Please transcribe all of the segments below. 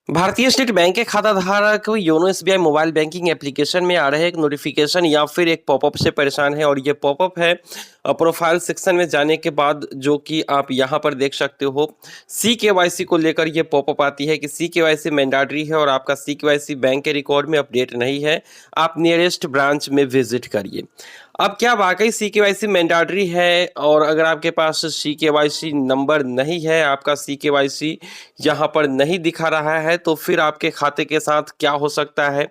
भारतीय state bank के खाता धारक YONO SBI mobile banking application में आ रहे एक नोटिफिकेशन या फिर एक पॉपअप से परेशान है और ये पॉपअप है प्रोफाइल सेक्शन में जाने के बाद, जो कि आप यहाँ पर देख सकते हो। सी के वाई सी को लेकर ये पॉपअप आती है कि सी के वाई सी मैंडेटरी है और आपका सी के वाई सी बैंक के रिकॉर्ड में अपडेट नहीं है, आप नियरेस्ट ब्रांच में विजिट करिए। अब क्या वाकई सी के वाई सी मैंडेटरी है? और अगर आपके पास सी के वाई सी नंबर नहीं है, आपका सी के वाई सी यहाँ पर नहीं दिखा रहा है, तो फिर आपके खाते के साथ क्या हो सकता है?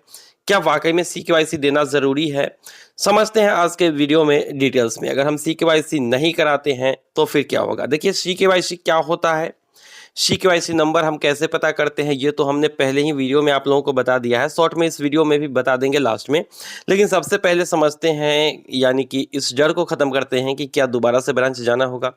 क्या वाकई में सी के वाई सी देना ज़रूरी है? समझते हैं आज के वीडियो में डिटेल्स में। अगर हम सी के वाई सी नहीं कराते हैं तो फिर क्या होगा? देखिए, सी के वाई सी क्या होता है, CKYC नंबर हम कैसे पता करते हैं, ये तो हमने पहले ही वीडियो में आप लोगों को बता दिया है। शॉर्ट में इस वीडियो में भी बता देंगे लास्ट में। लेकिन सबसे पहले समझते हैं, यानी कि इस डर को ख़त्म करते हैं कि क्या दोबारा से ब्रांच जाना होगा।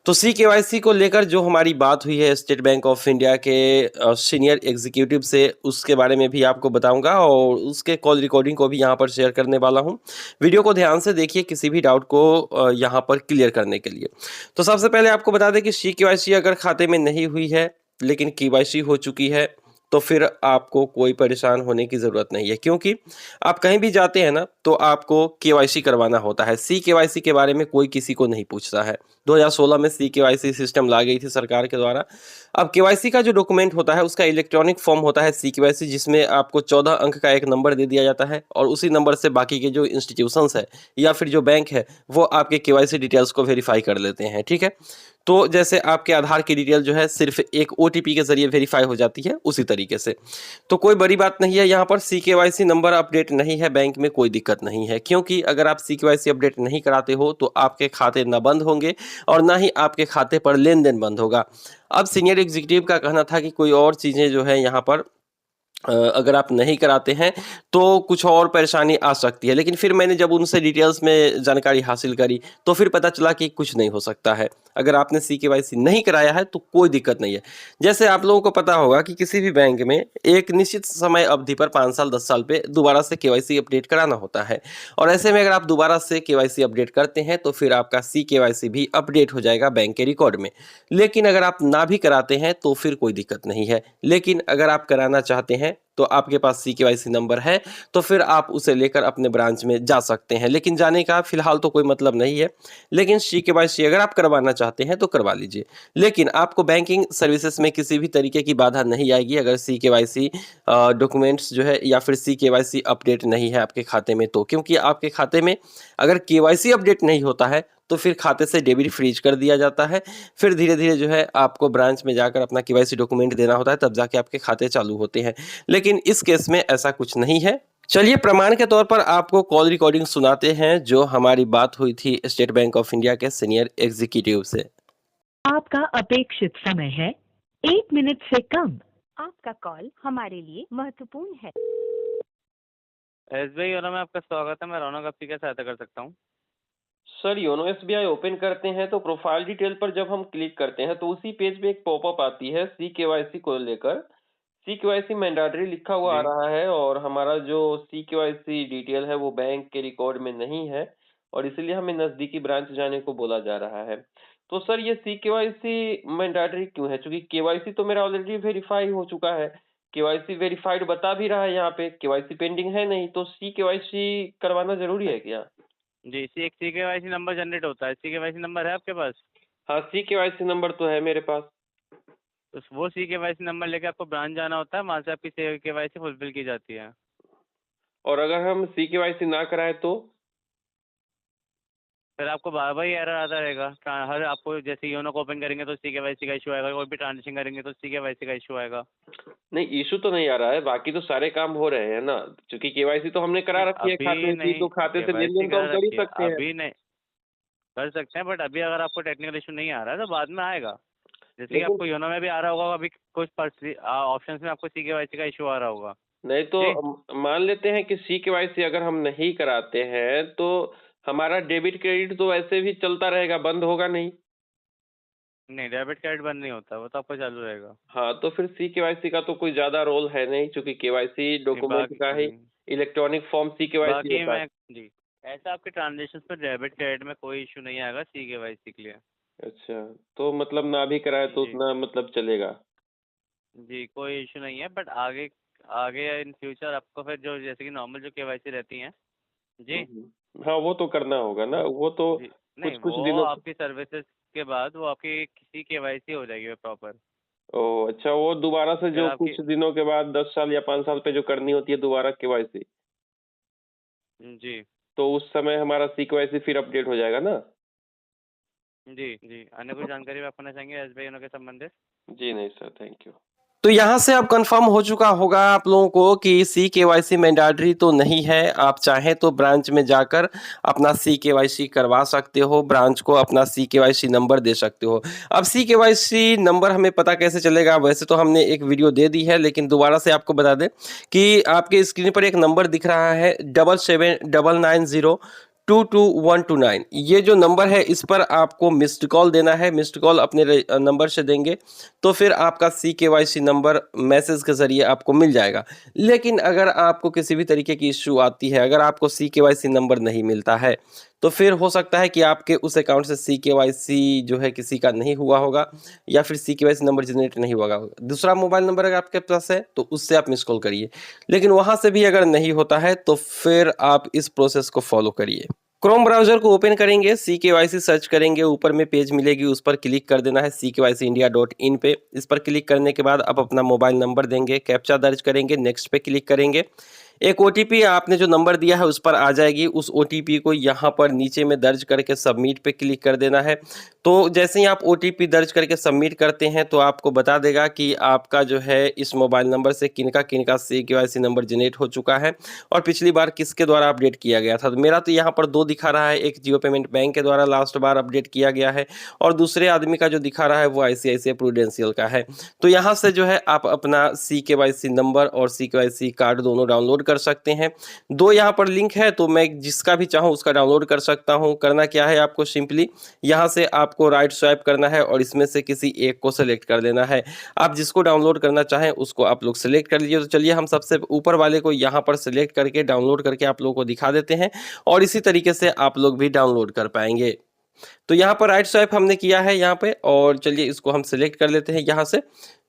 तो CKYC को लेकर जो हमारी बात हुई है स्टेट बैंक ऑफ इंडिया के सीनियर एग्जीक्यूटिव से, उसके बारे में भी आपको बताऊंगा और उसके कॉल रिकॉर्डिंग को भी यहाँ पर शेयर करने वाला हूँ। वीडियो को ध्यान से देखिए किसी भी डाउट को यहाँ पर क्लियर करने के लिए। तो सबसे पहले आपको बता दें कि CKYC अगर खाते में नहीं हुई है लेकिन KYC हो चुकी है, तो फिर आपको कोई परेशान होने की ज़रूरत नहीं है, क्योंकि आप कहीं भी जाते हैं ना तो आपको KYC करवाना होता है। CKYC के बारे में कोई किसी को नहीं पूछता है। 2016 में CKYC सिस्टम ला गई थी सरकार के द्वारा। अब KYC का जो डॉक्यूमेंट होता है उसका इलेक्ट्रॉनिक फॉर्म होता है CKYC, जिसमें आपको 14 अंक का एक नंबर दे दिया जाता है और उसी नंबर से बाकी के जो इंस्टीट्यूशंस है या फिर जो बैंक है वो आपके KYC डिटेल्स को वेरीफाई कर लेते हैं। ठीक है, तो जैसे आपके आधार की डिटेल जो है सिर्फ एक OTP के जरिए वेरीफाई हो जाती है, उसी तरीके से तो कोई बड़ी बात नहीं है। यहाँ पर CKYC नंबर अपडेट नहीं है बैंक में, कोई दिक्कत नहीं है, क्योंकि अगर आप CKYC अपडेट नहीं कराते हो तो आपके खाते न बंद होंगे और ना ही आपके खाते पर लेन देन बंद होगा। अब सीनियर एग्जीक्यूटिव का कहना था कि कोई और चीज़ें जो है यहाँ पर अगर आप नहीं कराते हैं तो कुछ और परेशानी आ सकती है। लेकिन फिर मैंने जब उनसे डिटेल्स में जानकारी हासिल करी तो फिर पता चला कि कुछ नहीं हो सकता है। अगर आपने CKYC नहीं कराया है तो कोई दिक्कत नहीं है। जैसे आप लोगों को पता होगा कि किसी भी बैंक में एक निश्चित समय अवधि पर 5 साल 10 साल पे दोबारा से KYC अपडेट कराना होता है, और ऐसे में अगर आप दोबारा से KYC अपडेट करते हैं तो फिर आपका CKYC भी अपडेट हो जाएगा बैंक के रिकॉर्ड में। लेकिन अगर आप ना भी कराते हैं तो फिर कोई दिक्कत नहीं है। लेकिन अगर आप कराना चाहते हैं तो आपके पास CKYC नंबर है तो फिर आप उसे लेकर अपने ब्रांच में जा सकते हैं, लेकिन जाने का फिलहाल तो कोई मतलब नहीं है। लेकिन CKYC अगर आप करवाना चाहते हैं तो करवा लीजिए। लेकिन आपको बैंकिंग सर्विसेज में किसी भी तरीके की बाधा नहीं आएगी अगर CKYC डॉक्यूमेंट्स जो है या फिर CKYC अपडेट नहीं है आपके खाते में, तो क्योंकि आपके खाते में अगर KYC अपडेट नहीं होता है तो फिर खाते से डेबिट फ्रीज कर दिया जाता है। फिर धीरे धीरे जो है आपको ब्रांच में जाकर अपना KYC डॉक्यूमेंट देना होता है, तब जाके आपके खाते चालू होते हैं। लेकिन इस केस में ऐसा कुछ नहीं है। चलिए, प्रमाण के तौर पर आपको कॉल रिकॉर्डिंग सुनाते हैं जो हमारी बात हुई थी स्टेट बैंक ऑफ इंडिया के सीनियर एग्जीक्यूटिव से। आपका अपेक्षित समय है 1 मिनट से कम। आपका कॉल हमारे लिए महत्वपूर्ण है। एसबीआई योनो में आपका स्वागत है। मैं रौनक आपकी क्या सहायता कर सकता हूँ? सर, योनो एसबीआई ओपन करते हैं तो प्रोफाइल डिटेल पर जब हम क्लिक करते हैं तो उसी पेज पे एक पॉपअप आती है CKYC को लेकर। CKYC मैंडेटरी लिखा हुआ आ जी। रहा है और हमारा जो CKYC डिटेल है वो बैंक के रिकॉर्ड में नहीं है और इसलिए हमें नज़दीकी ब्रांच जाने को बोला जा रहा है। तो सर, ये CKYC मैंडेटरी क्यों है? चूँकि KYC तो मेरा ऑलरेडी वेरीफाई हो चुका है। KYC वेरीफाइड बता भी रहा है यहाँ पे, KYC पेंडिंग है नहीं, तो CKYC करवाना ज़रूरी है क्या? जी, सी एक सीकेवाईसी नंबर जनरेट होता है। सीकेवाईसी नंबर है आपके पास? हाँ, CKYC नंबर तो है मेरे पास। तो वो सीकेवाईसी नंबर लेके आपको ब्रांच जाना होता है, वहाँ से आपकी केवाईसी फुलफिल की जाती है। और अगर हम CKYC ना कराएं तो? फिर आपको बार बार एरर आता रहेगा। हर आपको जैसे योनो को ओपन करेंगे तो सीकेवाईसी का इशू आएगा, कोई भी ट्रांजेक्शन करेंगे तो सीकेवाईसी का इशू आएगा। नहीं, इशू तो नहीं आ रहा है, बाकी तो सारे काम हो रहे हैं ना, क्योंकि KYC तो हमने करा नहीं, रखी है अभी खाते की, नहीं। तो खाते से लेन केवाईसी देन तो हम करा कर ही रखी है, सकते हैं। अभी नहीं कर सकते हैं, बट अभी अगर आपको टेक्निकल इशू नहीं आ रहा है तो बाद में आएगा। जैसे कि लेकिन आपको योनो में भी आ रहा होगा, अभी कुछ ऑप्शंस में आपको सीकेवाईसी का इशू आ रहा होगा। नहीं तो जी। मान लेते हैं कि CKYC अगर हम नहीं कराते हैं तो हमारा डेबिट क्रेडिट तो ऐसे भी चलता रहेगा, बंद होगा नहीं। नहीं, डेबिट कार्ड बंद नहीं होता, वो तो आपका चालू रहेगा। हाँ, तो फिर CKYC का तो कोई ज्यादा रोल है नहीं, क्योंकि KYC नहीं, डॉक्यूमेंट बाकी का ही इलेक्ट्रॉनिक फॉर्म CKYC बाकी होता है। मैं जी, ऐसा आपके ट्रांजेक्शन पर डेबिट क्रेडिट में कोई इशू नहीं आएगा सीकेवाईसी के लिए। अच्छा, तो मतलब ना भी कराए तो जी। उतना मतलब चलेगा? जी, कोई इशू नहीं है, बट आगे आगे इन फ्यूचर आपको फिर जो जैसे कि नॉर्मल जो केवाईसी रहती हैं। जी, हाँ, वो तो करना होगा ना, वो तो जी। नहीं, कुछ-कुछ वो दिनों। आपकी सर्विसेज के बाद वो आपकी किसी केवाईसी हो जाएगी प्रॉपर। ओह! अच्छा, वो दोबारा से फिर जो आपकी कुछ दिनों के बाद 10 साल या 5 साल पे जो करनी होती है दोबारा केवाईसी, जी, तो उस समय हमारा सीकेवाईसी फिर अपडेट हो जाएगा ना? जी, जी। अन्य कोई जानकारी आप करना चाहेंगे एसबीआई योनो के संबंधित? जी नहीं सर, थैंक यू। तो यहाँ से अब कंफर्म हो चुका होगा आप लोगों को कि सी केवाईसी मैंडेटरी तो नहीं है। आप चाहें तो ब्रांच में जाकर अपना सी केवाईसी करवा सकते हो, ब्रांच को अपना सी केवाईसी नंबर दे सकते हो। अब सी केवाईसी नंबर हमें पता कैसे चलेगा? वैसे तो हमने एक वीडियो दे दी है, लेकिन दोबारा से आपको बता दें कि आपके स्क्रीन पर एक नंबर दिख रहा है 7799022129। ये जो नंबर है इस पर आपको मिस्ड कॉल देना है। मिस्ड कॉल अपने नंबर से देंगे तो फिर आपका सी केवाईसी नंबर मैसेज के ज़रिए आपको मिल जाएगा। लेकिन अगर आपको किसी भी तरीके की इश्यू आती है, अगर आपको सी केवाईसी नंबर नहीं मिलता है, तो फिर हो सकता है कि आपके उस अकाउंट से सी केवाईसी जो है किसी का नहीं हुआ होगा, या फिर सी केवाईसी नंबर जनरेट नहीं हुआ होगा। दूसरा मोबाइल नंबर अगर आपके पास है तो उससे आप मिस कॉल करिए। लेकिन वहाँ से भी अगर नहीं होता है तो फिर आप इस प्रोसेस को फॉलो करिए। क्रोम ब्राउजर को ओपन करेंगे, सी केवाईसी सर्च करेंगे, ऊपर में पेज मिलेगी, उस पर क्लिक कर देना है ckYCindia.in पे। इस पर क्लिक करने के बाद आप अपना मोबाइल नंबर देंगे, कैप्चा दर्ज करेंगे, नेक्स्ट पे क्लिक करेंगे। एक ओटीपी आपने जो नंबर दिया है उस पर आ जाएगी। उस ओटीपी को यहाँ पर नीचे में दर्ज करके सबमिट पे क्लिक कर देना है। तो जैसे ही आप ओटीपी दर्ज करके सबमिट करते हैं तो आपको बता देगा कि आपका जो है इस मोबाइल नंबर से किनका सी केवाईसी नंबर जनरेट हो चुका है और पिछली बार किसके द्वारा अपडेट किया गया था। तो मेरा तो यहाँ पर 2 दिखा रहा है, एक जियो पेमेंट बैंक के द्वारा लास्ट बार अपडेट किया गया है और दूसरे आदमी का जो दिखा रहा है वो आईसीआईसीआई प्रूडेंशियल का है। तो यहाँ से जो है आप अपना सी केवाईसी नंबर और सी केवाईसी कार्ड दोनों डाउनलोड कर सकते हैं। 2 यहाँ पर लिंक है, तो मैं जिसका भी चाहूँ उसका डाउनलोड कर सकता हूँ। करना क्या है, आपको सिंपली यहाँ से आपको राइट स्वाइप करना है और इसमें से किसी एक को सेलेक्ट कर लेना है। आप जिसको डाउनलोड करना चाहें उसको आप लोग सेलेक्ट कर लीजिए। तो चलिए हम सबसे ऊपर वाले को यहाँ पर सेलेक्ट करके डाउनलोड करके आप लोगों को दिखा देते हैं और इसी तरीके से आप लोग भी डाउनलोड कर पाएंगे। तो यहाँ पर राइट स्वाइप हमने किया है यहाँ पे, और चलिए इसको हम सिलेक्ट कर लेते हैं यहाँ से।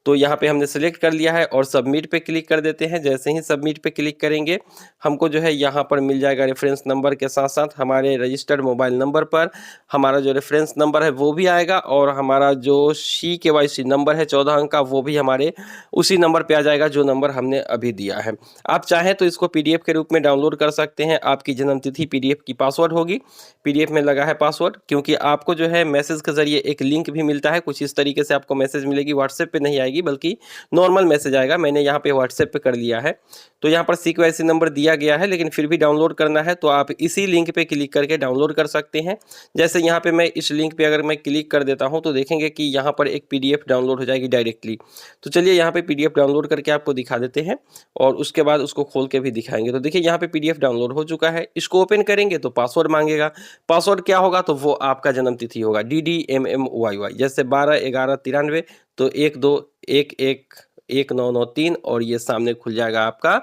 तो यहाँ पे हमने सेलेक्ट कर लिया है और सबमिट पे क्लिक कर देते हैं। जैसे ही सबमिट पे क्लिक करेंगे हमको जो है यहाँ पर मिल जाएगा रेफरेंस नंबर के साथ साथ हमारे रजिस्टर्ड मोबाइल नंबर पर हमारा जो रेफरेंस नंबर है वो भी आएगा और हमारा जो सी केवाईसी नंबर है 14 अंक का वो भी हमारे उसी नंबर पे आ जाएगा जो नंबर हमने अभी दिया है। आप चाहें तो इसको पीडीएफ के रूप में डाउनलोड कर सकते हैं। आपकी जन्मतिथि पीडीएफ की पासवर्ड होगी, पीडीएफ में लगा है पासवर्ड, क्योंकि आपको जो है मैसेज के जरिए एक लिंक भी मिलता है। कुछ इस तरीके से आपको मैसेज मिलेगी, व्हाट्सएप पे नहीं आएगी बल्कि नॉर्मल मैसेज आएगा। मैंने यहाँ पे व्हाट्सएप पे कर लिया है। तो यहाँ पर सीक्वेंसी नंबर दिया गया है, लेकिन फिर भी डाउनलोड करना है तो आप इसी लिंक पे क्लिक करके डाउनलोड कर सकते हैं। जैसे यहाँ पे मैं इस लिंक पे अगर मैं क्लिक कर देता हूँ तो देखेंगे कि यहाँ पर एक पीडीएफ डाउनलोड हो जाएगी डायरेक्टली। तो चलिए यहाँ पे पीडीएफ डाउनलोड करके आपको दिखा देते हैं और उसके बाद उसको खोल के भी दिखाएंगे। तो देखिए यहाँ पे पीडीएफ डाउनलोड हो चुका है। इसको ओपन करेंगे तो पासवर्ड मांगेगा। पासवर्ड क्या होगा, तो वो आपका जन्म तिथि होगा DDMMYY, जैसे 12/11/93, तो 12111993 और ये सामने खुल जाएगा आपका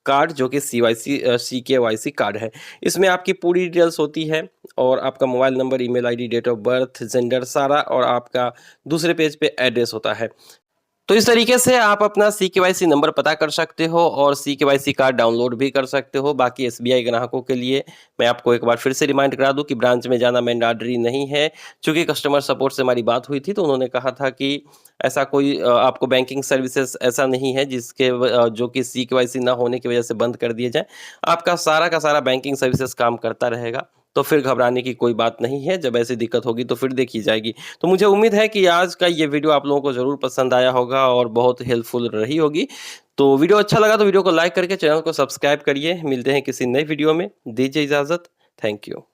कार्ड जो कि CKYC कार्ड है। इसमें आपकी पूरी डिटेल्स होती है और आपका mobile number, email ID, date of birth, gender सारा, और आपका दूसरे पेज पे एड्रेस होता है। तो इस तरीके से आप अपना CKYC नंबर पता कर सकते हो और CKYC कार्ड डाउनलोड भी कर सकते हो। बाकी SBI ग्राहकों के लिए मैं आपको एक बार फिर से रिमाइंड करा दूं कि ब्रांच में जाना मैंडेटरी नहीं है। चूँकि कस्टमर सपोर्ट से हमारी बात हुई थी तो उन्होंने कहा था कि ऐसा कोई आपको बैंकिंग सर्विसेज ऐसा नहीं है जिसके जो कि CKYC ना होने की वजह से बंद कर दिए जाए। आपका सारा का सारा बैंकिंग सर्विसेज काम करता रहेगा, तो फिर घबराने की कोई बात नहीं है। जब ऐसी दिक्कत होगी तो फिर देखी जाएगी। तो मुझे उम्मीद है कि आज का ये वीडियो आप लोगों को ज़रूर पसंद आया होगा और बहुत हेल्पफुल रही होगी। तो वीडियो अच्छा लगा तो वीडियो को लाइक करके चैनल को सब्सक्राइब करिए। मिलते हैं किसी नई वीडियो में, दीजिए इजाज़त। Thank you.